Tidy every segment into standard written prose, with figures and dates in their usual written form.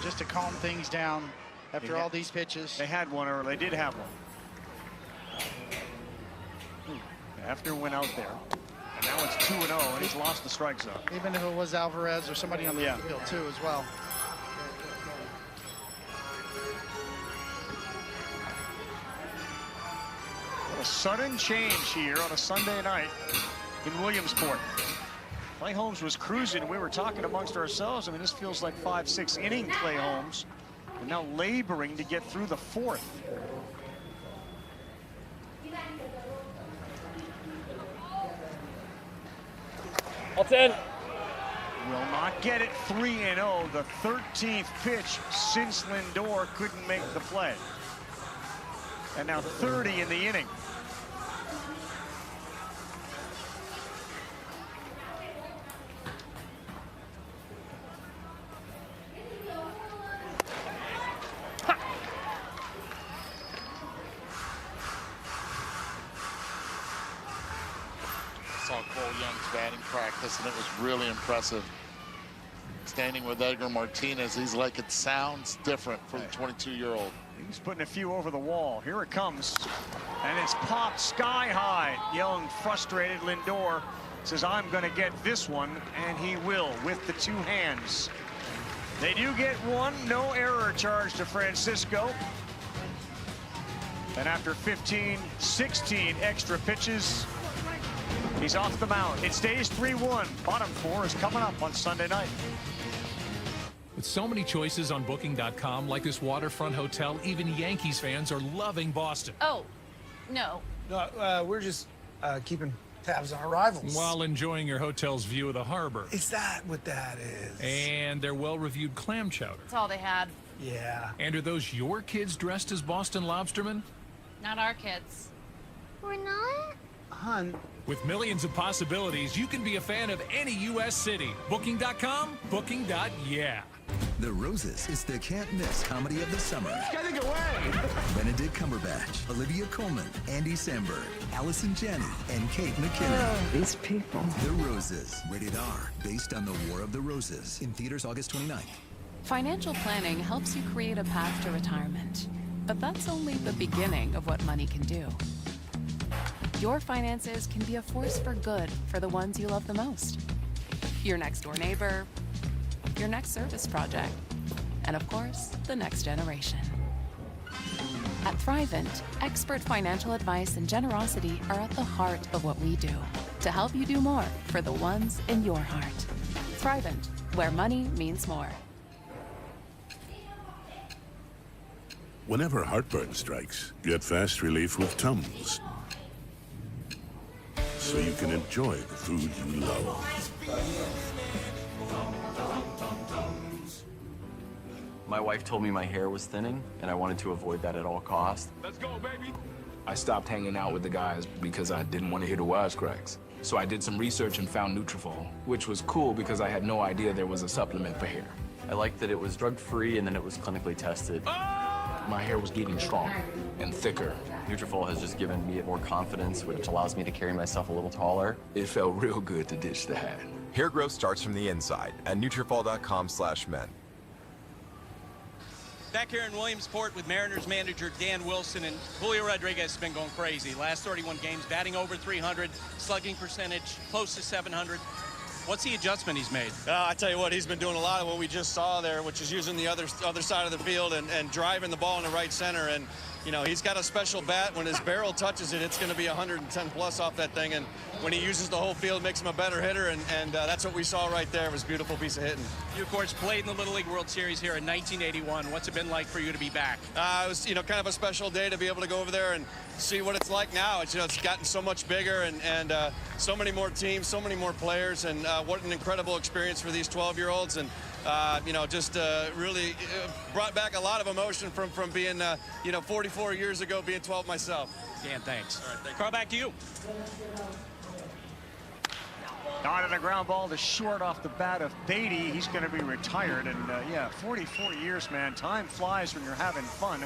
just to calm things down after all these pitches. They had one, or they did have one. After went out there. And now it's 2-0, and he's lost the strike zone. Even if it was Alvarez or somebody on the field, too, as well. What a sudden change here on a Sunday night in Williamsport. Clay Holmes was cruising. We were talking amongst ourselves. I mean, this feels like 5-6 inning Clay Holmes. And now laboring to get through the fourth. All 10. Will not get it. 3-0. The 13th pitch since Lindor couldn't make the play. And now 30 in the inning. Batting practice, and it was really impressive. Standing with Edgar Martinez, he's like, it sounds different for the 22-year-old. He's putting a few over the wall. Here it comes, and it's popped sky high. Young, frustrated Lindor says, I'm going to get this one, and he will with the two hands. They do get one, no error charge to Francisco. And after 15, 16 extra pitches, he's off the mound. It stays 3-1. Bottom four is coming up on Sunday night. With so many choices on Booking.com, like this waterfront hotel, even Yankees fans are loving Boston. Oh, no. We're just keeping tabs on arrivals. While enjoying your hotel's view of the harbor. Is that what that is? And their well-reviewed clam chowder. That's all they had. Yeah. And are those your kids dressed as Boston lobstermen? Not our kids. We're not? Hun. With millions of possibilities, you can be a fan of any U.S. city. Booking.com, booking.yeah. The Roses is the can't-miss comedy of the summer. Getting away! Benedict Cumberbatch, Olivia Colman, Andy Samberg, Allison Janney, and Kate McKinnon. These people. The Roses, rated R, based on the War of the Roses. In theaters August 29th. Financial planning helps you create a path to retirement. But that's only the beginning of what money can do. Your finances can be a force for good for the ones you love the most. Your next door neighbor, your next service project, and of course, the next generation. At Thrivent, expert financial advice and generosity are at the heart of what we do to help you do more for the ones in your heart. Thrivent, where money means more. Whenever heartburn strikes, get fast relief with Tums, so you can enjoy the food you love. My wife told me my hair was thinning, and I wanted to avoid that at all costs. Let's go, baby. I stopped hanging out with the guys because I didn't want to hear the wisecracks. So I did some research and found Nutrafol, which was cool because I had no idea there was a supplement for hair. I liked that it was drug-free and then it was clinically tested. My hair was getting stronger and thicker. Nutrafol has just given me more confidence, which allows me to carry myself a little taller. It felt real good to ditch the hat. Hair growth starts from the inside at Nutrafol.com/men. Back here in Williamsport with Mariners manager Dan Wilson, and Julio Rodriguez has been going crazy. Last 31 games, batting over 300, slugging percentage close to 700. What's the adjustment he's made? I tell you what, he's been doing a lot of what we just saw there, which is using the other side of the field and driving the ball in the right center. And, you know, he's got a special bat. When his barrel touches it, it's going to be 110 plus off that thing. And when he uses the whole field, it makes him a better hitter. And that's what we saw right there. It was a beautiful piece of hitting. You, of course, played in the Little League World Series here in 1981. What's it been like for you to be back? It was, you know, kind of a special day to be able to go over there and see what it's like now. It's, you know, it's gotten so much bigger and so many more teams, so many more players, and what an incredible experience for these 12-year-olds. And you know, just really brought back a lot of emotion from being, you know, 44 years ago, being 12 myself. Dan, thanks. All right, thank you. Carl, back to you. Dotted a ground ball to short off the bat of Beatty. He's going to be retired. And yeah, 44 years, man. Time flies when you're having fun.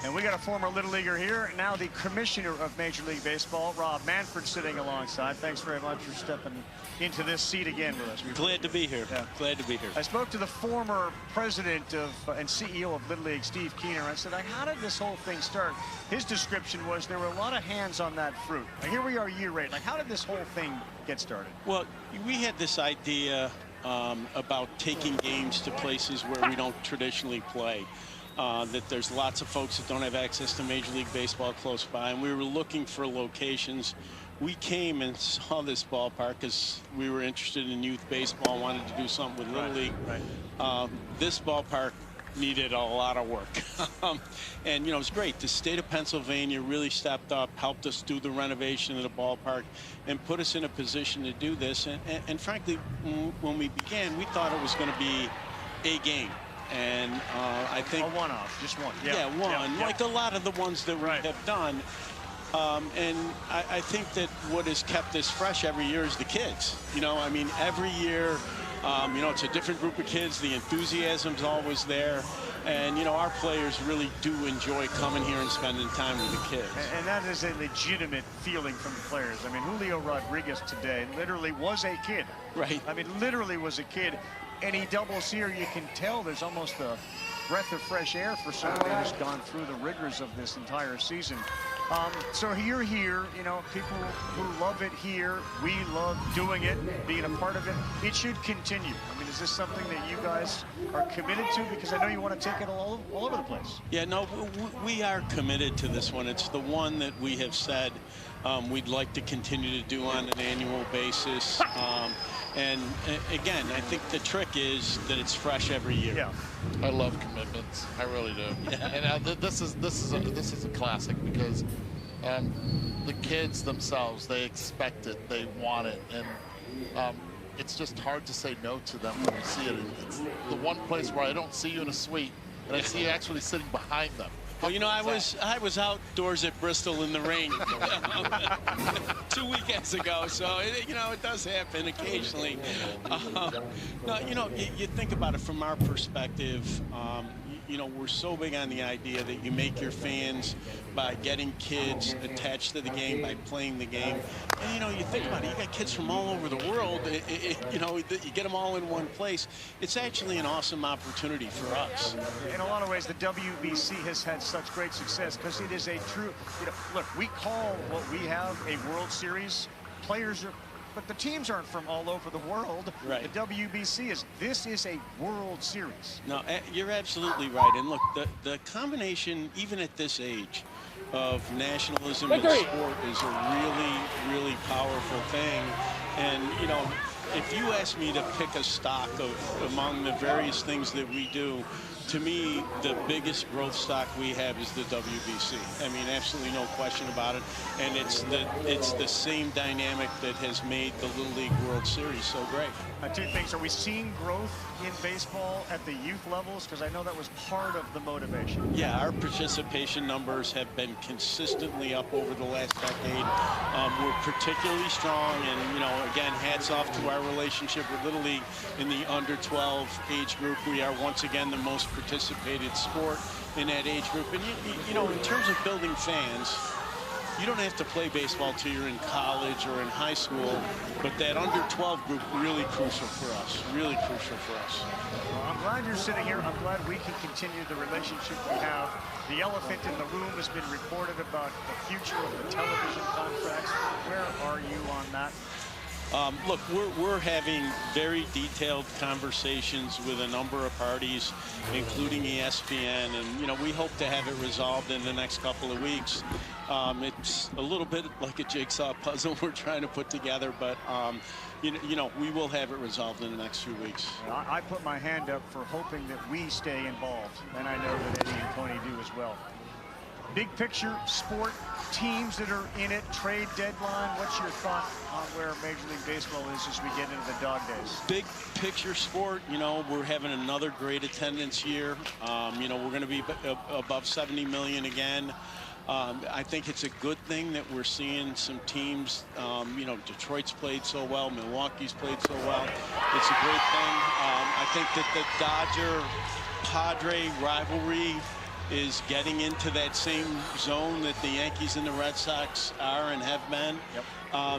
And we got a former Little Leaguer here, now the commissioner of Major League Baseball, Rob Manfred, sitting alongside. Thanks very much for stepping into this seat again with us. Glad to be here. Yeah. Glad to be here. I spoke to the former president of and CEO of Little League, Steve Keener. I said, how did this whole thing start? His description was there were a lot of hands on that fruit. Now, here we are year 8. Like, how did this whole thing get started? Well, we had this idea about taking games to places where we don't traditionally play. That there's lots of folks that don't have access to Major League Baseball close by, and we were looking for locations. We came and saw this ballpark because we were interested in youth baseball, wanted to do something with Little League. Right. This ballpark needed a lot of work. And, you know, it was great. The state of Pennsylvania really stepped up, helped us do the renovation of the ballpark, and put us in a position to do this. And frankly, when we began, we thought it was going to be a game. And I think... A one-off, just one. Yeah, one. Like a lot of the ones that we have done. And I think that what has kept this fresh every year is the kids. You know, I mean, every year, you know, it's a different group of kids. The enthusiasm's always there. And, you know, our players really do enjoy coming here and spending time with the kids. And that is a legitimate feeling from the players. I mean, Julio Rodriguez today literally was a kid. Right. I mean, literally was a kid. And he doubles here. You can tell there's almost a breath of fresh air for somebody who's gone through the rigors of this entire season. So you're here, you know, people who love it here. We love doing it, being a part of it. It should continue. I mean, is this something that you guys are committed to? Because I know you want to take it all over the place. Yeah, no, we are committed to this one. It's the one that we have said we'd like to continue to do on an annual basis. And again, I think the trick is that it's fresh every year. Yeah, I love commitments. I really do. Yeah. And this is a classic because the kids themselves, they expect it, they want it, and it's just hard to say no to them when you see it. It's the one place where I don't see you in a suite, and I see you actually sitting behind them. Well, you know, I was outdoors at Bristol in the rain 2 weekends ago, so you know, it does happen occasionally. No, you know, you think about it from our perspective. You know, we're so big on the idea that you make your fans by getting kids attached to the game, by playing the game. And, you know, you think about it, you got kids from all over the world, you know, you get them all in one place. It's actually an awesome opportunity for us. In a lot of ways, the WBC has had such great success because it is a true, you know, look, we call what we have a World Series. Players are, but the teams aren't from all over the world. Right. The WBC is, this is a World Series. No, you're absolutely right. And look, the combination, even at this age, of nationalism and sport is a really, really powerful thing. And, you know, if you ask me to pick a stock among the various things that we do, to me, the biggest growth stock we have is the WBC. I mean, absolutely no question about it. And it's the same dynamic that has made the Little League World Series so great. Two things. Are we seeing growth in baseball at the youth levels? Because I know that was part of the motivation. Yeah, our participation numbers have been consistently up over the last decade. We're particularly strong, and, you know, again, hats off to our relationship with Little League in the under 12 age group. We are once again the most participated sport in that age group. And, you know, in terms of building fans, you don't have to play baseball till you're in college or in high school, but that under 12 group really crucial for us, really crucial for us. Well, I'm glad you're sitting here. I'm glad we can continue the relationship we have. The elephant in the room has been reported about the future of the television contracts. Where are you on that? Look, we're having very detailed conversations with a number of parties, including ESPN, and, you know, we hope to have it resolved in the next couple of weeks. It's a little bit like a jigsaw puzzle we're trying to put together, but you know, we will have it resolved in the next few weeks. I put my hand up for hoping that we stay involved, and I know that Eddie and Tony do as well. Big picture, sport, teams that are in it, trade deadline. What's your thought on where Major League Baseball is as we get into the dog days? Big picture sport, you know, we're having another great attendance year. You know, we're going to be above 70 million again. I think it's a good thing that we're seeing some teams, you know, Detroit's played so well, Milwaukee's played so well. It's a great thing. I think that the Dodger-Padre rivalry is getting into that same zone that the Yankees and the Red Sox are and have been.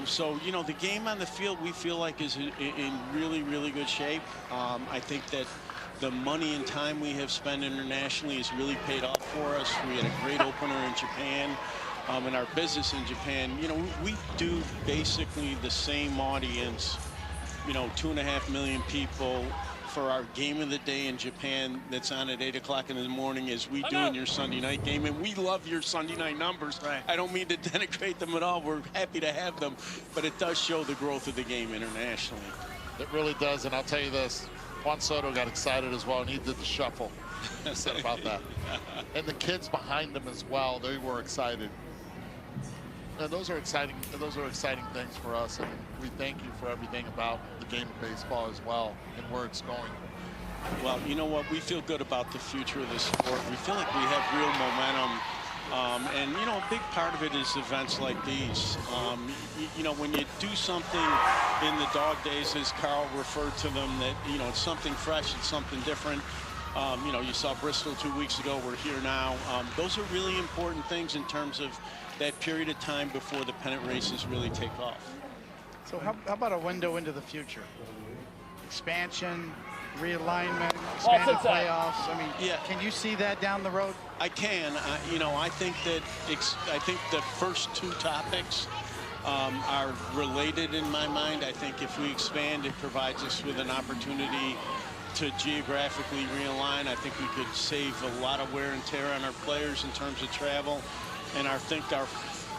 So, you know, the game on the field, we feel like is in really, really good shape. I think that the money and time we have spent internationally has really paid off for us. We had a great opener in Japan. In our business in Japan, you know, we do basically the same audience, you know, 2.5 million people for our game of the day in Japan that's on at 8 o'clock in the morning as we do in your Sunday night game. And we love your Sunday night numbers. I don't mean to denigrate them at all. We're happy to have them, but it does show the growth of the game internationally. It really does, and I'll tell you this, Juan Soto got excited as well, and he did the shuffle. He said about that. And the kids behind him as well, they were excited. And those are exciting things for us, and we thank you for everything about the game of baseball as well and where it's going. Well, you know what? We feel good about the future of this sport. We feel like we have real momentum. And, you know, a big part of it is events like these. You know, when you do something in the dog days, as Carl referred to them, that, you know, it's something fresh, it's something different. You know, you saw Bristol 2 weeks ago. We're here now. Those are really important things in terms of that period of time before the pennant races really take off. So how about a window into the future? Expansion, realignment, expanded playoffs. I mean, can you see that down the road? I can. You know, I think that the first two topics are related in my mind. I think if we expand, it provides us with an opportunity to geographically realign. I think we could save a lot of wear and tear on our players in terms of travel. And I think our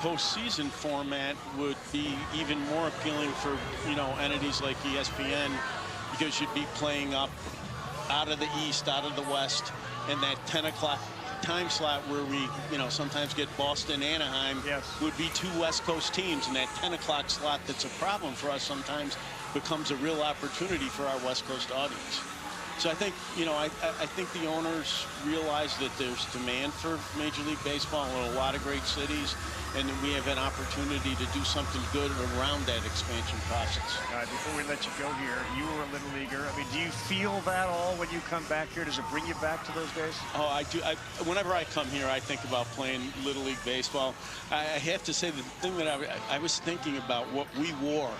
postseason format would be even more appealing for, you know, entities like ESPN, because you'd be playing up out of the East, out of the West, and that 10 o'clock time slot where we, you know, sometimes get Boston, Anaheim, would be two West Coast teams, and that 10 o'clock slot that's a problem for us sometimes becomes a real opportunity for our West Coast audience. So I think, you know, I think the owners realize that there's demand for Major League Baseball in a lot of great cities, and we have an opportunity to do something good around that expansion process. Before we let you go here, you were a Little Leaguer. I mean, do you feel that all when you come back here? Does it bring you back to those days? Oh, I do. Whenever I come here, I think about playing Little League Baseball. I have to say, the thing that I was thinking about what we wore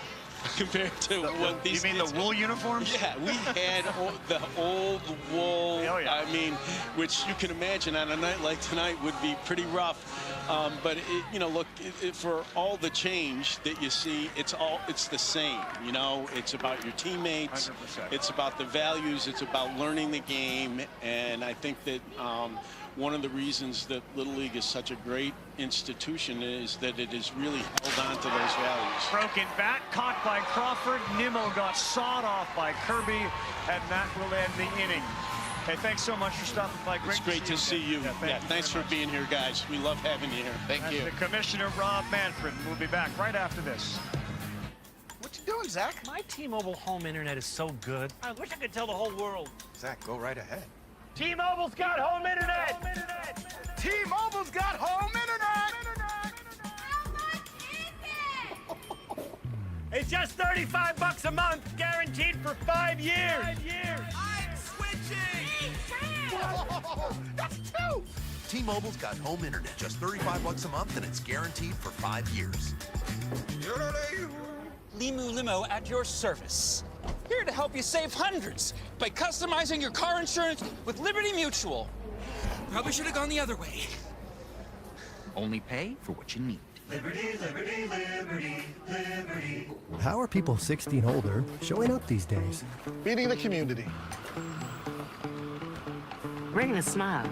compared to what these You mean the wool uniforms? Yeah, we had the old wool. Oh, yeah. I mean, which you can imagine on a night like tonight would be pretty rough. But you know, look, for all the change that you see, it's the same. You know, it's about your teammates. 100%. It's about the values. It's about learning the game. And I think that one of the reasons that Little League is such a great institution is that it has really held on to those values. Broken bat, caught by Crawford. Nimmo got sawed off by Kirby, and that will end the inning. Hey, thanks so much for stopping by. It's great to see you. Thanks for being here, guys. We love having you here. Thank you. The Commissioner, Rob Manfred. We'll be back right after this. What you doing, Zach? My T-Mobile home internet is so good. I wish I could tell the whole world. Zach, go right ahead. T-Mobile's got home internet! T-Mobile's got home internet! It's just $35 a month, guaranteed for 5 years. 5 years. I'm switching! Whoa, that's two! T-Mobile's got home internet, just $35 a month, and it's guaranteed for 5 years. Limu Limo at your service. Here to help you save hundreds by customizing your car insurance with Liberty Mutual. Probably should have gone the other way. Only pay for what you need. Liberty, liberty, liberty, liberty. How are people 60 and older showing up these days? Feeding the community. Bringing a smile.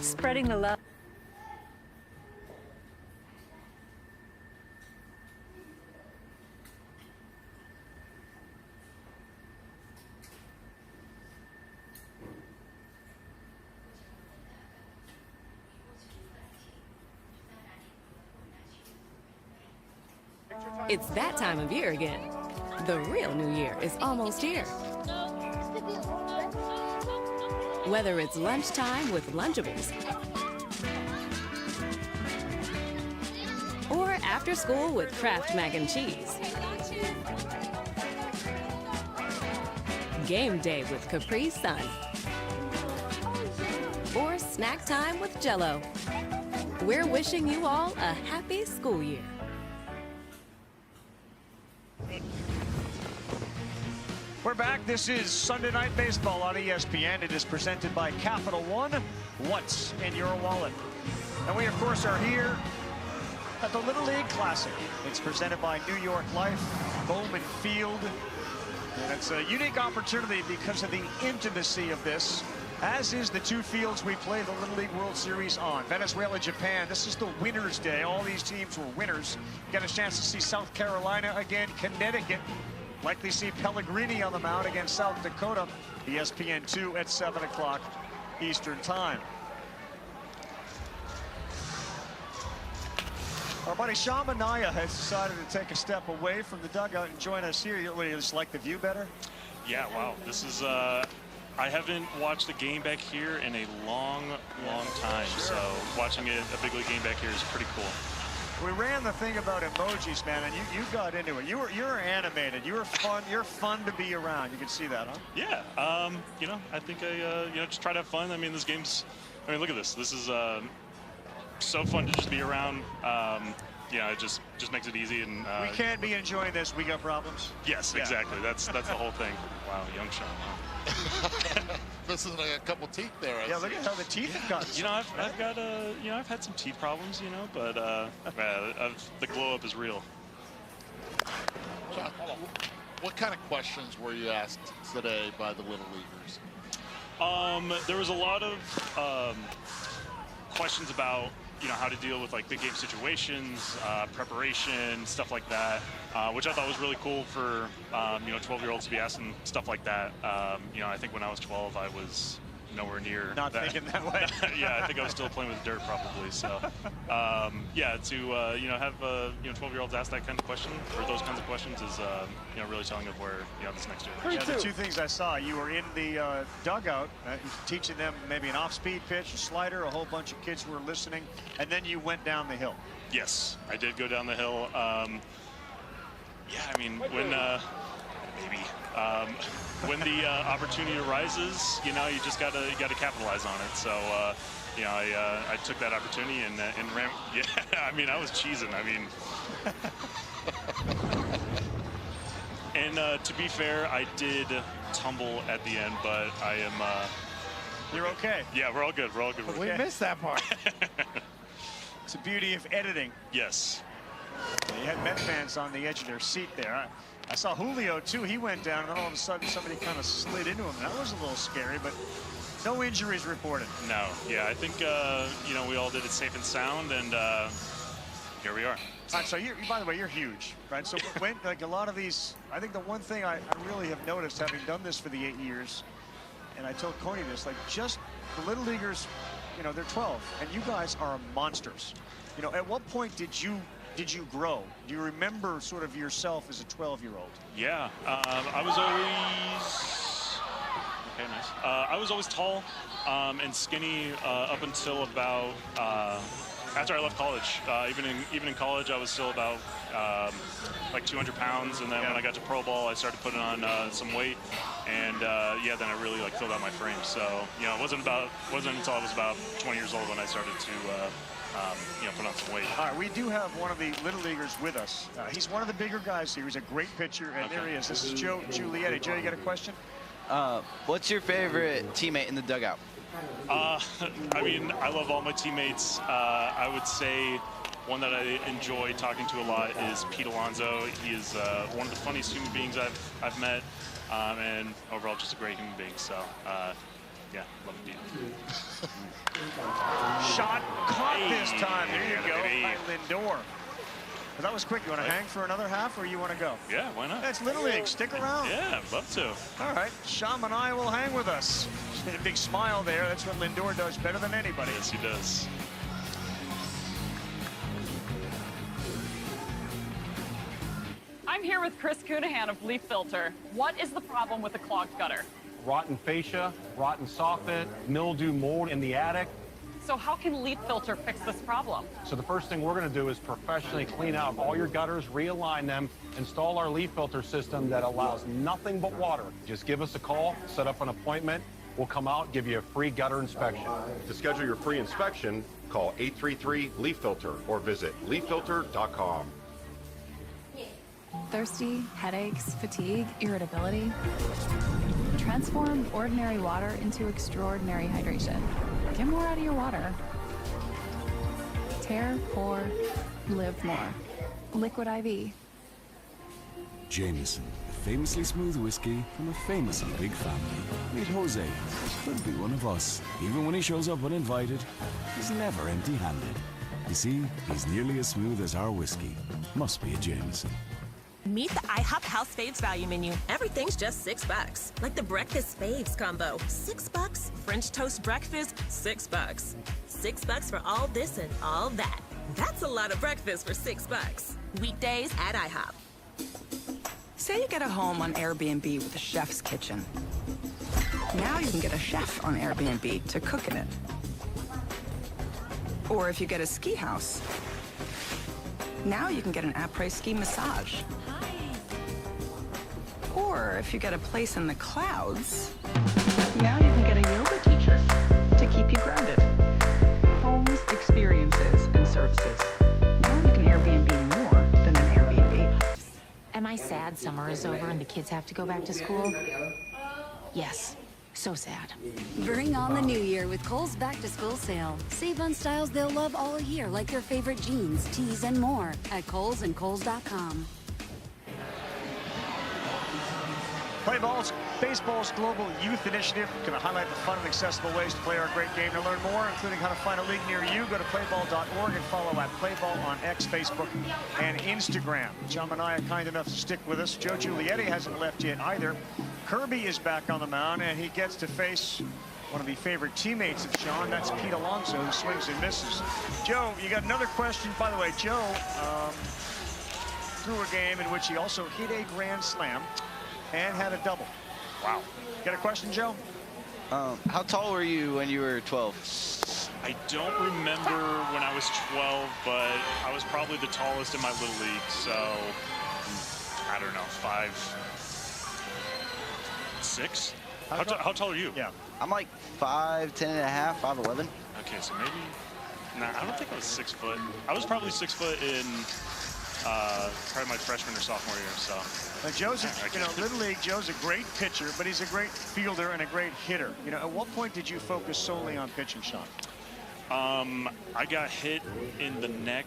Spreading the love. It's that time of year again. The real New Year is almost here. Whether it's lunchtime with Lunchables or after school with Kraft Mac and Cheese. Game day with Capri Sun. or snack time with Jell-O. We're wishing you all a happy school year. We're back. This is Sunday Night Baseball on ESPN. It is presented by Capital One. What's in your wallet? And we, of course, are here at the Little League Classic. It's presented by New York Life, Bowman Field. And it's a unique opportunity because of the intimacy of this, as is the two fields we play the Little League World Series on. Venezuela, Japan. This is the winner's day. All these teams were winners. Get a chance to see South Carolina again, Connecticut. Likely see Pellegrini on the mound against South Dakota. ESPN 2 at 7 o'clock Eastern Time. Our buddy Shamanaya has decided to take a step away from the dugout and join us here. You just like the view better? Yeah, wow. This is, I haven't watched a game back here in a long time. Sure. So watching a big league game back here is pretty cool. We ran the thing about emojis, man, and you got into it. You're animated. You're fun. You're fun to be around. You can see that, huh? Yeah. You know, I think I just try to have fun. I mean, this game's. I mean, look at this. This is so fun to just be around. You know, it just makes it easy. And we can't be enjoying this. We got problems. Yes, yeah. Exactly. That's the whole thing. Wow, young Sean. Wow. Missing like a couple teeth there. Yeah, look at how the teeth have gotten. You know, I've got you know, I've had some teeth problems, you know, but the glow up is real. John, what kind of questions were you asked today by the Little Leaguers? There was a lot of questions about, you know, how to deal with like big game situations, preparation, stuff like that, which I thought was really cool for, you know, 12-year-olds to be asking stuff like that. You know, I think when I was 12, I was nowhere near not that. thinking that way. Yeah, I think I was still playing with dirt probably. So, yeah, to you know, have you know, 12-year-olds ask that kind of question or those kinds of questions is you know, really telling of where, you know, this next generation. Yeah, the two things I saw, you were in the dugout teaching them maybe an off-speed pitch, a slider, a whole bunch of kids were listening, and then you went down the hill. Yes, I did go down the hill. Yeah, I mean, when when the opportunity arises, you know, you gotta capitalize on it. So, you know, I took that opportunity and ran. Yeah, I mean, I was cheesing. I mean, and to be fair, I did tumble at the end, but I am. You're okay. Yeah, we're all good. We're all good. We missed that part. It's the beauty of editing. Yes. You had Met fans on the edge of their seat there. I saw Julio, too. He went down, and then all of a sudden somebody kind of slid into him. That was a little scary, but no injuries reported. No. Yeah, I think, you know, we all did it safe and sound, and here we are. All right, so by the way, you're huge, right? So when, like a lot of these, I think the one thing I really have noticed, having done this for the 8 years, and I told Coney this, like just the Little Leaguers, you know, they're 12, and you guys are monsters. You know, at what point did you grow? Do you remember sort of yourself as a 12-year-old? Yeah, I was always okay. Nice. I was always tall and skinny up until about after I left college. Even in college, I was still about like 200 pounds, and then when I got to pro ball, I started putting on some weight, and yeah, then I really like filled out my frame. So you know, it wasn't until I was about 20 years old when I started to you know, put on some weight. All right, we do have one of the Little Leaguers with us. He's one of the bigger guys here. He's a great pitcher, and there he is. This is Joe Giulietti. Joe, you got a question? What's your favorite teammate in the dugout? I mean, I love all my teammates. I would say one that I enjoy talking to a lot is Pete Alonso. He is one of the funniest human beings I've met, and overall just a great human being. So, yeah, love Pete. Shot caught this time. There you go, by Lindor. Well, that was quick. You want to hang for another half, or you want to go? Yeah, why not? That's Little League. Stick around. Yeah, I'd love to. All right, Sham and I will hang with us. A big smile there. That's what Lindor does better than anybody. Yes, he does. I'm here with Chris Cunahan of Leaf Filter. What is the problem with the clogged gutter? Rotten fascia, rotten soffit, mildew, mold in the attic. So how can Leaf Filter fix this problem? So the first thing we're going to do is professionally clean out all your gutters, realign them, install our Leaf Filter system that allows nothing but water. Just give us a call, set up an appointment, We'll come out, give you a free gutter inspection. To schedule your free inspection, call 833-LEAF-FILTER or visit leaffilter.com. Thirsty, headaches, fatigue, irritability. Transform ordinary water into extraordinary hydration. Get more out of your water. Tear, pour, live more. Liquid IV. Jameson, a famously smooth whiskey from a famously big family. Meet Jose, could be one of us. Even when he shows up uninvited, he's never empty-handed. You see, he's nearly as smooth as our whiskey. Must be a Jameson. Meet the IHOP House Faves value menu. Everything's just $6. Like the Breakfast Faves combo. $6. French toast breakfast, $6. $6 for all this and all that. That's a lot of breakfast for $6. Weekdays at IHOP. Say you get a home on Airbnb with a chef's kitchen. Now you can get a chef on Airbnb to cook in it. Or if you get a ski house, now you can get an après-ski massage. Or if you get a place in the clouds, now you can get a yoga teacher to keep you grounded. Homes, experiences, and services. Now you can Airbnb more than an Airbnb. Am I sad summer is over and the kids have to go back to school? Yes. So sad. Bring on the new year with Kohl's back-to-school sale. Save on styles they'll love all year, like their favorite jeans, tees, and more at Kohl's and Kohls.com. Play Ball's Baseball's Global Youth Initiative going to highlight the fun and accessible ways to play our great game. To learn more, including how to find a league near you, go to playball.org and follow at Playball on X, Facebook, and Instagram. John and I are kind enough to stick with us. Joe Giulietti hasn't left yet either. Kirby is back on the mound, and he gets to face one of the favorite teammates of Sean. That's Pete Alonso, who swings and misses. Joe, you got another question. By the way, Joe threw a game in which he also hit a grand slam and had a double. Wow. Got a question, Joe? How tall were you when you were 12? I don't remember when I was 12, but I was probably the tallest in my little league. So, I don't know, 5'6". How tall are you? Yeah. I'm like 5'10 and a half, 5'11". Okay, so maybe, nah, I don't think I was 6 foot. I was probably 6 foot in probably my freshman or sophomore year, so. Joe's, Little League, Joe's a great pitcher, but he's a great fielder and a great hitter. At what point did you focus solely on pitching, Sean? I got hit in the neck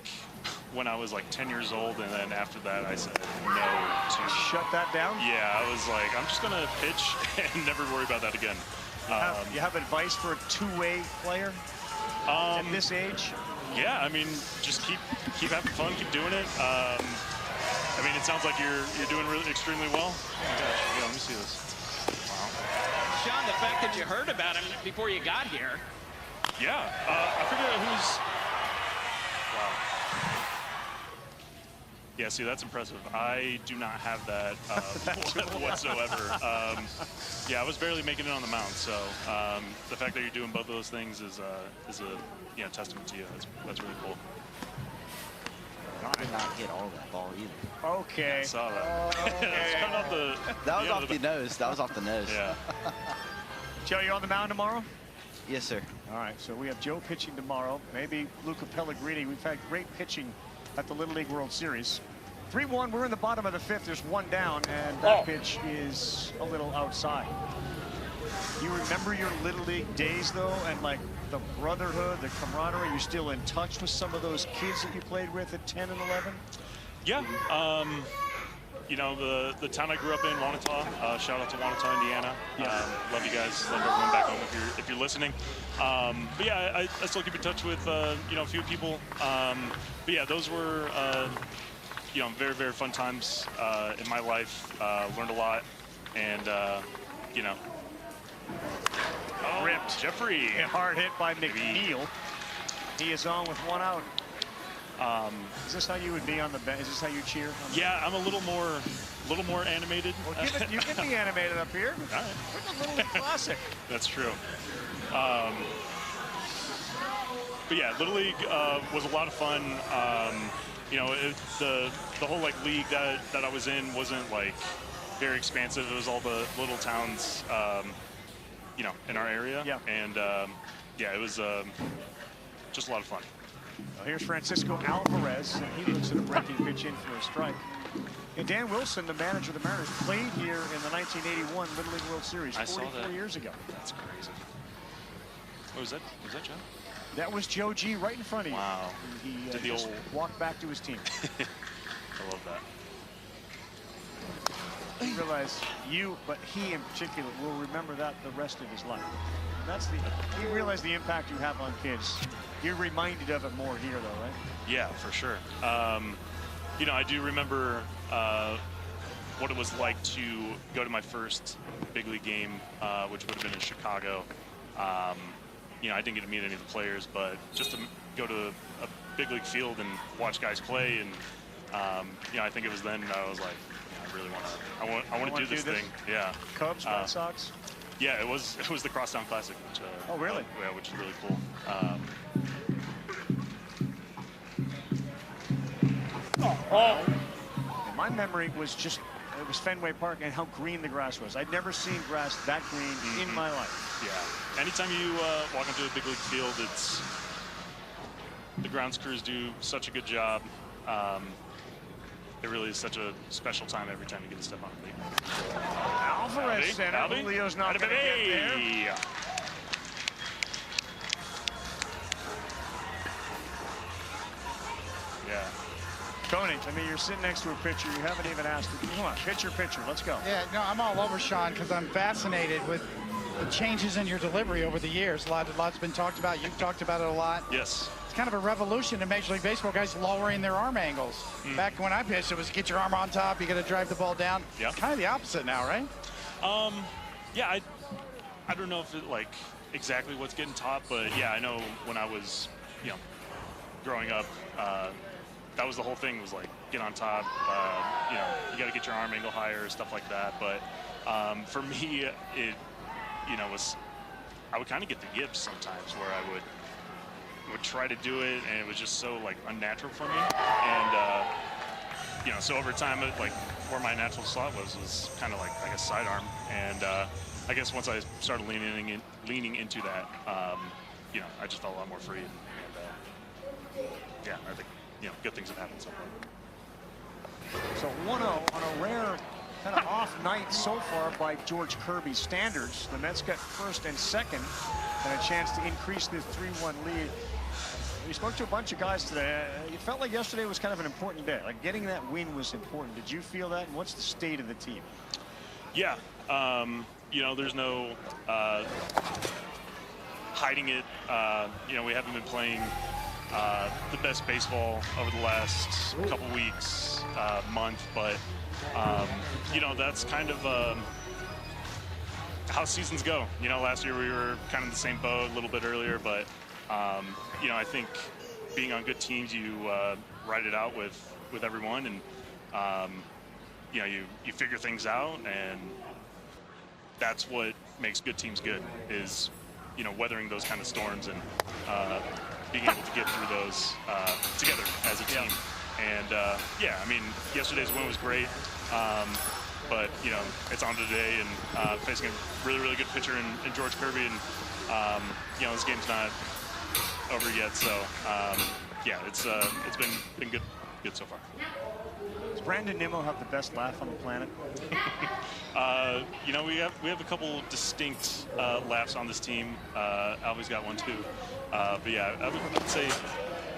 when I was like 10 years old, and then after that I said no to... Shut that down? Yeah, I was like, I'm just gonna pitch and never worry about that again. You have advice for a two-way player at this age? Yeah, I mean, just keep having fun, keep doing it. I mean, it sounds like you're doing really extremely well. Oh my gosh, yeah, let me see this. Wow. Sean, the fact that you heard about him before you got here. Yeah, I forget who's. Wow. Yeah, see, that's impressive. I do not have that whatsoever. Yeah, I was barely making it on the mound, so the fact that you're doing both of those things is a testament to you. That's really cool. I did not hit all that ball either. Okay. I saw that. That was off the nose. That was off the nose. Yeah. Joe, you on the mound tomorrow? Yes, sir. All right, so we have Joe pitching tomorrow. Maybe Luca Pellegrini. We've had great pitching at the Little League World Series. 3-1, we're in the bottom of the fifth. There's one down, and that pitch is a little outside. You remember your Little League days, though, and like the brotherhood, the camaraderie? You're still in touch with some of those kids that you played with at 10 and 11? Yeah. The town I grew up in, Wanata. Shout out to Wanata, Indiana. Love you guys. Love everyone back home if you're listening. But yeah, I still keep in touch with a few people. But yeah, those were very, very fun times in my life. Learned a lot, and ripped. Jeffrey. A hard hit by McNeil. He is on with one out. Is this how you would be on the bench? Is this how you cheer? Yeah, I'm a little more animated. Well, you can be animated up here. All right. We're the Little League Classic. That's true. But yeah, Little League was a lot of fun. The whole league that I was in wasn't very expansive. It was all the little towns you know, in our area. Yeah. And yeah, it was just a lot of fun. Well, here's Francisco Alvarez, and he looks at a breaking pitch in for a strike. And Dan Wilson, the manager of the Mariners, played here in the 1981 Little League World Series 44 years ago. That's crazy. What was that? Was that Joe? That was Joe G right in front of you. Wow. He Did the just old walked back to his team. I love that. You realize but he in particular will remember that the rest of his life. That's you realize the impact you have on kids. You're reminded of it more here, though, right? Yeah, for sure. You know, I do remember what it was like to go to my first big league game, which would have been in Chicago. You know, I didn't get to meet any of the players, but just to go to a big league field and watch guys play, and you know, I think it was then I was like, I really want to do this thing. Yeah. Cubs, Red Sox. Yeah, it was the Crosstown Classic, which oh really? Yeah, which is really cool. And my memory was just it was Fenway Park and how green the grass was. I'd never seen grass that green in my life. Yeah. Anytime you walk into a big league field, it's the grounds crews do such a good job. It really is such a special time every time you get to step on the field. Alvarez center. Julio's not going to get there. Yeah. Tony, I mean, you're sitting next to a pitcher. You haven't even asked him. Come on, pitcher. Let's go. Yeah, no, I'm all over Sean because I'm fascinated with the changes in your delivery over the years. Lots been talked about. You've talked about it a lot. Yes. It's kind of a revolution in Major League Baseball, guys lowering their arm angles. Back when I pitched, it was get your arm on top, you got to drive the ball down. Yeah. It's kind of the opposite now, right? Yeah, I don't know if it like exactly what's getting taught, but yeah, I know when I was, you know, growing up, that was the whole thing, was like get on top, you know, you got to get your arm angle higher, stuff like that. But for me, it, you know, I would kind of get the yips sometimes where I would try to do it, and it was just so like unnatural for me. And you know, so over time, like where my natural slot was kind of like I guess sidearm. And I guess once I started leaning into that, you know, I just felt a lot more free. And yeah, I think, you know, good things have happened so far. So 1-0 on a rare kind of off night so far by George Kirby's standards. The Mets got first and second and a chance to increase the 3-1 lead. We spoke to a bunch of guys today. It felt like yesterday was kind of an important day. Like getting that win was important. Did you feel that? And what's the state of the team? Yeah, you know, there's no hiding it. You know, we haven't been playing the best baseball over the last couple weeks, month, but you know, that's kind of how seasons go. You know, last year we were kind of in the same boat a little bit earlier, but you know, I think being on good teams, you ride it out with everyone, and you know, you figure things out, and that's what makes good teams good, is, you know, weathering those kind of storms and being able to get through those together as a team. And yeah, I mean, yesterday's win was great, but you know, it's on today, and facing a really good pitcher in George Kirby, and you know, this game's not over yet, so yeah, it's been good so far. Does Brandon Nimmo have the best laugh on the planet? You know, we have a couple distinct laughs on this team. Albie's got one too, but yeah, I would say,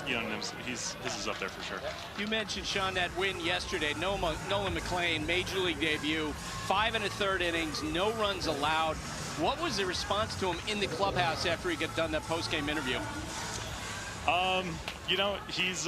you know, his is up there for sure. You mentioned, Sean, that win yesterday. Nolan McLean, Major League debut, 5 1/3 innings, no runs allowed. What was the response to him in the clubhouse after he got done that post-game interview? You know, he's